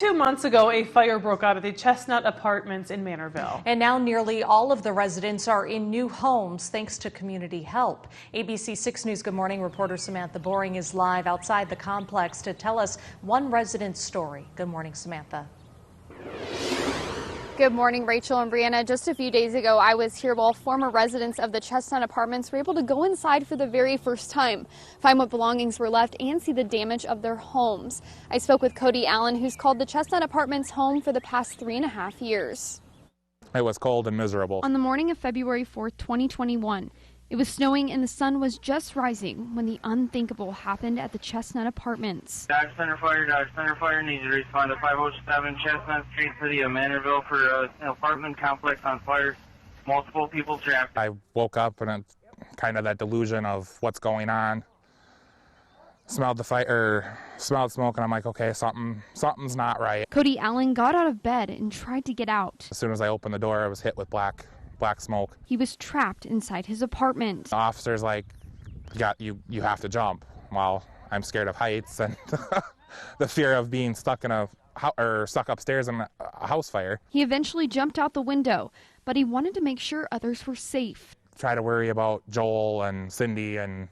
2 months ago, a fire broke out at the Chestnut Apartments in Mantorville. And now nearly all of the residents are in new homes thanks to community help. ABC 6 News Good Morning reporter Samantha Boring is live outside the complex to tell us one resident's story. Good morning, Samantha. Good morning, Rachel and Brianna. Just a few days ago, I was here while former residents of the Chestnut Apartments were able to go inside for the very first time, find what belongings were left, and see the damage of their homes. I spoke with Coty Allen, who's called the Chestnut Apartments home for the past 3.5 years. It was cold and miserable. On the morning of February 4th, 2021, it was snowing and the sun was just rising when the unthinkable happened at the Chestnut Apartments. Dodge Center Fire needs to respond to 507 Chestnut Street, City of Mantorville for an apartment complex on fire. Multiple people trapped. I woke up and it's kind of that delusion of what's going on. Smelled the fire, smelled smoke, and I'm like, okay, something's not right. Coty Allen got out of bed and tried to get out. As soon as I opened the door, I was hit with black smoke. He was trapped inside his apartment. The officer's like, you have to jump. Well, I'm scared of heights and the fear of being stuck upstairs in a house fire. He eventually jumped out the window, but he wanted to make sure others were safe. Try to worry about Joel and Cindy, and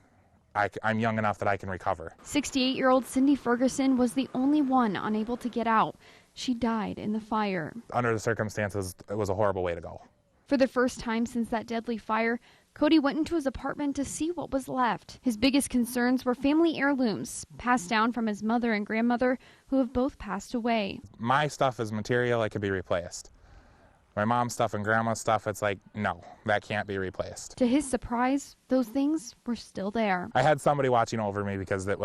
I'm young enough that I can recover. 68-year-old Cindy Ferguson was the only one unable to get out. She died in the fire. Under the circumstances, it was a horrible way to go. For the first time since that deadly fire, Coty went into his apartment to see what was left. His biggest concerns were family heirlooms, passed down from his mother and grandmother, who have both passed away. My stuff is material, it could be replaced. My mom's stuff and grandma's stuff, it's like, no, that can't be replaced. To his surprise, those things were still there. I had somebody watching over me because it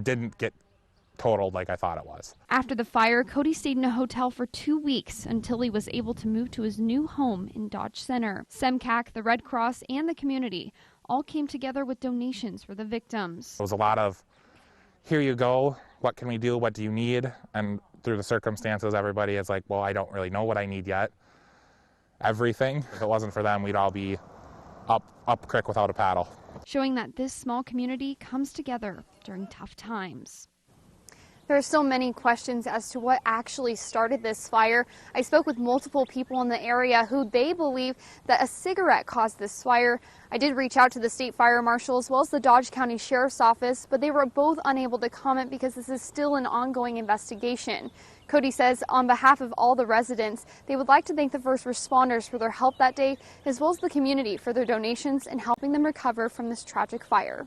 didn't get totaled like I thought it was. After the fire, Coty stayed in a hotel for 2 weeks until he was able to move to his new home in Dodge Center. SEMCAC, the Red Cross, and the community all came together with donations for the victims. It was a lot of, here you go, what can we do, what do you need? And through the circumstances, everybody is like, well, I don't really know what I need yet. Everything. If it wasn't for them, we'd all be up creek without a paddle. Showing that this small community comes together during tough times. There are still many questions as to what actually started this fire. I spoke with multiple people in the area who they believe that a cigarette caused this fire. I did reach out to the state fire marshal as well as the Dodge County Sheriff's Office, but they were both unable to comment because this is still an ongoing investigation. Coty says on behalf of all the residents, they would like to thank the first responders for their help that day, as well as the community for their donations and helping them recover from this tragic fire.